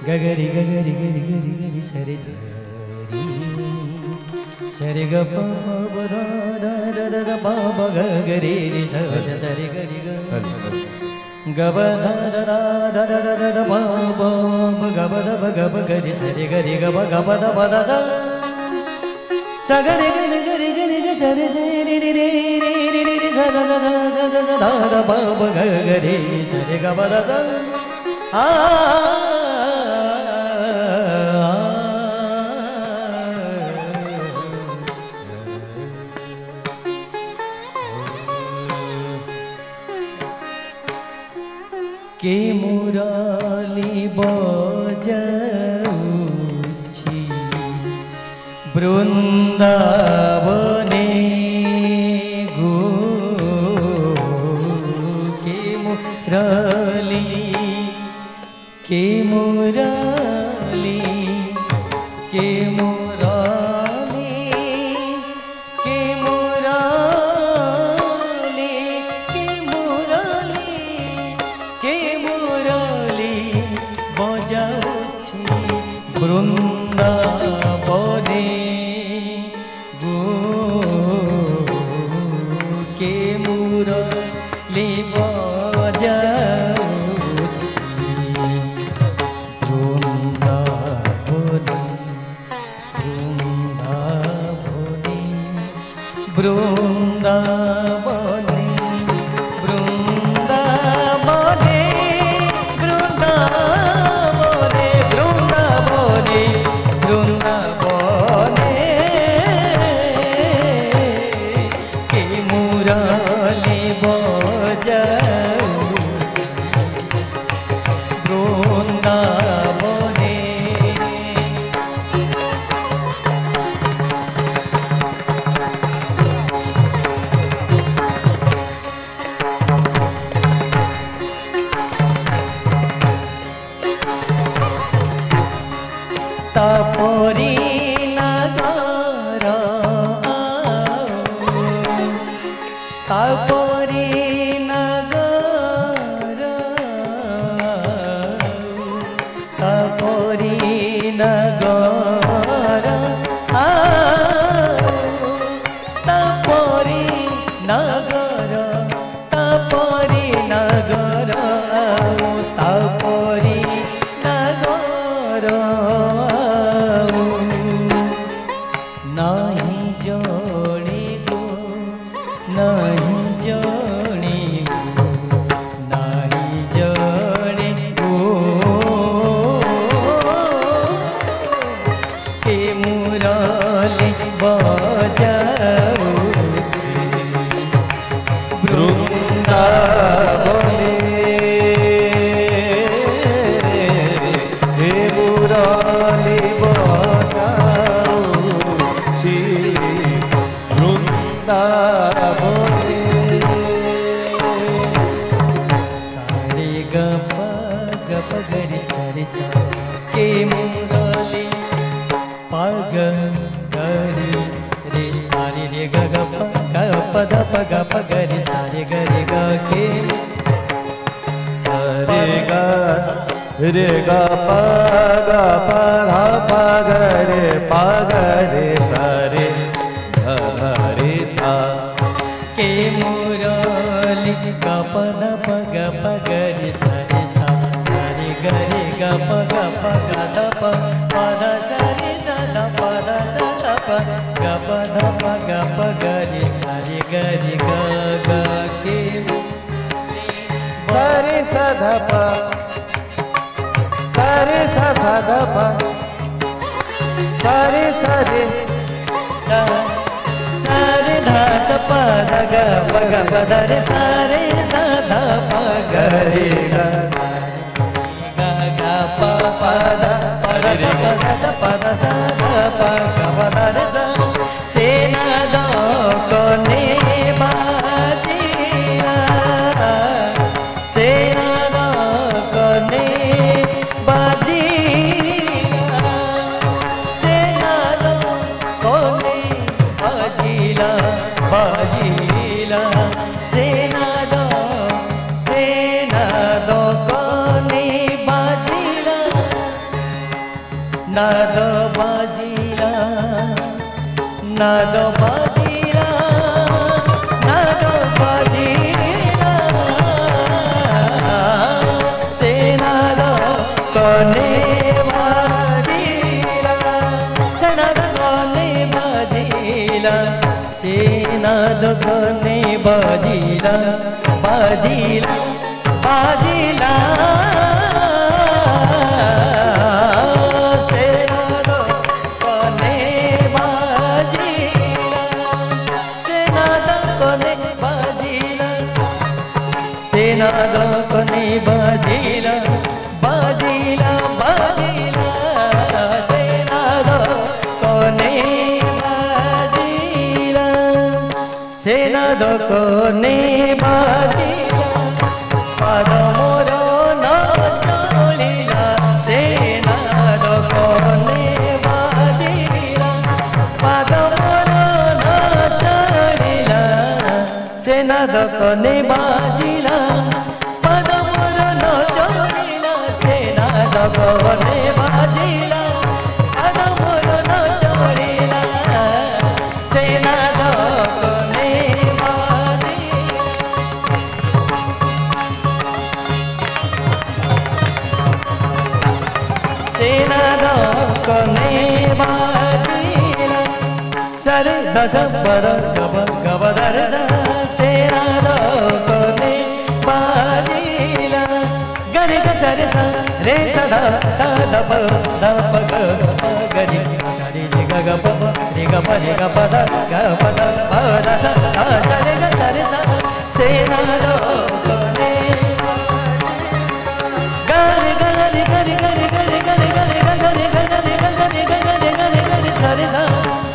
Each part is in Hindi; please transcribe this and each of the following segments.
गगरी गगरी गरी गरी गरी सरे धरी सरे ग प प दा दा दा दा दा प प ग गरी रे स सरे गरी ग ग ब दा दा दा दा दा दा दा प प ग ब दा ब ग ब गरी सरे गरी ग ब दा प दा स स गरी गरी गरी गरी ग सरे रे रे रे रे रे रे रे स दा दा दा दा दा दा प प ग गरी सरे ग ब दा स के मुरली बजाउछि बृंदावने गो के मुरली के मुरली के मुरली के मुरली के मुरली के मुरली बजाउछि बृंदावने गो के मुरली बजाउछि बृंदावने बृंदावने बृंदावने बृंदावने बृंदावने के मुरली बजाउछि बृंदावने तापरी नगर तापरी नगर तापरी नगर तापरी नगर तापरी नगर तापरी नगर नहीं जोड़ी गो नहीं जोड़ी गो नहीं जोड़ी गो के मुरली बजाउछि बृंदावने हे मुरली बजाउछि बृंदावने सारे ग प गरि सरे सा के मुरली पग गरि रे सारे रे ग ग प द प ग प गरि सारे गरि ग के सरे ग रे ग प ग प ध प ग रे प ग रे सरे ध रे सा के मुरली ग प द प ग प गरि सरे सा सरे गरि ग प ग द प प द सरे स द प द स द प ग प द प ग प गरि सरे गरि ग ग के सरे स ध प सरे स स ध प सरे सरे सरे प ध ग प ग प ध रे सा रे सा ध प ग रे सा ग ग प प ध प ध स प ध स प ध स ध प ग प ध रे सा से ना दो को ने बाजीला से ना दो को ने बाजीला से ना दो को ने बाजीला बाजीला से ना दो को ने बाजीला ना दो बाजीला ना दो बाजीला ना दो बाजीला से ना दो कोने बाजीला से ना दो कोने बाजीला से ना दो कोने बाजीला बाजीला बाजीला सेना दो कोने बाजीला बाजीला बाजीला सेना दो कोने बाजीला सेना दो कोने बाजीला पाद मोरो न चोलीला सेना दो कोने बाजीला पाद मोरो न चोलीला सेना दो कोने बाजीला पद मोर न चोलीला सेना दो कोने बाजीला पद मोर न चोलीला सेना दो कोने बाजीला सेना दो कोने बाजीला सरे दस पद गब गब दर सेना दो कोने बाजीला गरे ग सरे सा रे सदा सा द प द प ग प ग रे सा सा रे ग ग प प रे ग प रे ग प द ग प द प द सा सा रे ग सरे सा सेना दो कोने गरे गरे गरे गरे गरे गरे गरे गरे गरे गरे गरे गरे गरे सरे सा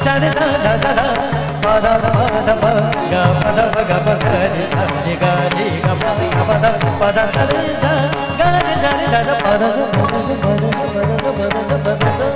सरे सा द सा द प द प द प ग प द प ग प ग रे सा रे ग रे ग प ग प द प द सा रे सा ग रे सा रे द सा प द सा प द सा प द सा प द सा प द सा प द सा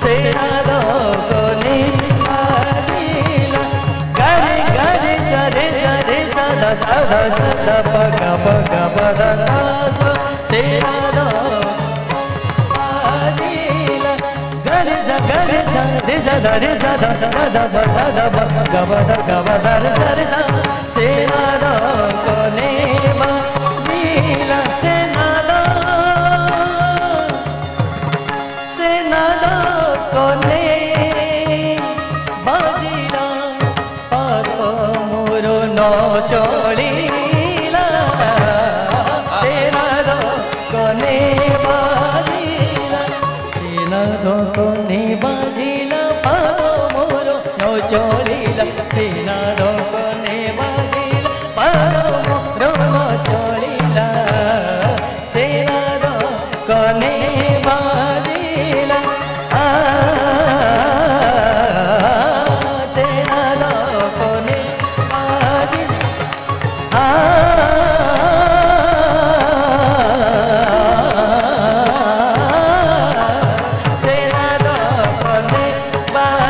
सेना दो कोने बाजीला गरे गरे सा रे सा द सा द प ग प द सा सा सेना दो बाजीला गरे सा रे सा द रे सा द द प सा द प ग प द रे सा रे सा सेना दो कोने बाजीला सेना दो कोने बाजीला पादो मोरो न चोलीला सेना दो कोने बाजीला सेना दो कोने बाजीला पादो मोरो न चोलीला सेना दो कोने बाजीला पादो मोरो न चोलीला सेना दो कोने बाजीला सेना दो कोने बाजीला सेना दो कोने बाजीला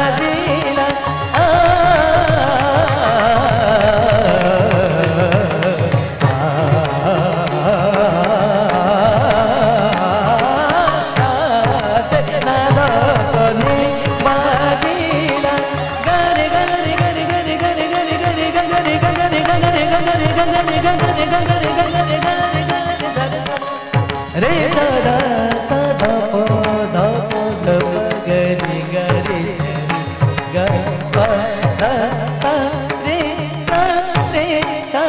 रे सदा सदा प ध प ध प ग रे ग रे सा ग प ध सा रे ग रे सा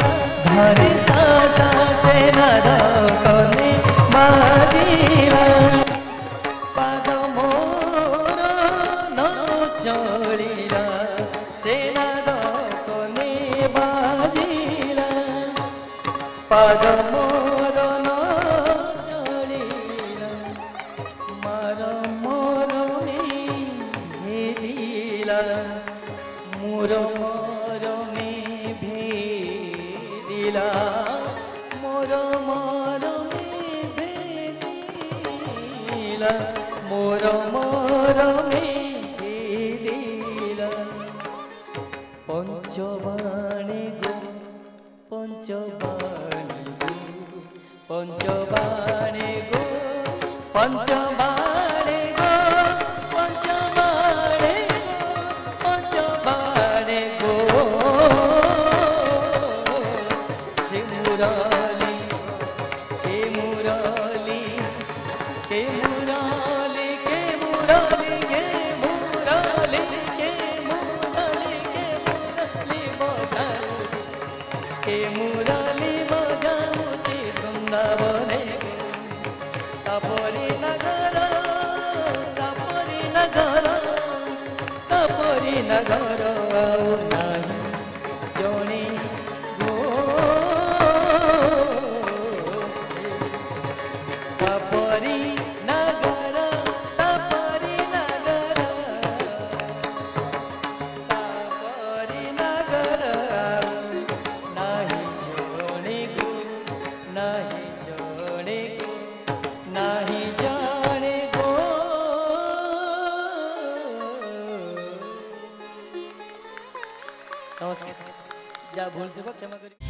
ध रे सा सा सेना दो कोने बाजीला पद मोर आज मोर न चलिला मार मोर भेदिला मोर मोर भेदिला मोर मोर भेदिला मोर मोर भेदिला पंचबाणी गो पंचबाणी गो पंचबाणी गो पंचबाणी गो पंचबाणी गो हे मुरली हे मुरली हे मुरली के मुरली के मुरली के मुरली के मुरली बजाऊची के मुरली बजाऊची वृंदावने तापरी नगर तापरी नगर तापरी नगर नाही जोणी गो तापरी नगर तापरी नगर तापरी नगर नाही जोणी गो नाही जोणी गो नाही जाने गो नमस्कार जा भूल चुका क्षमा करी।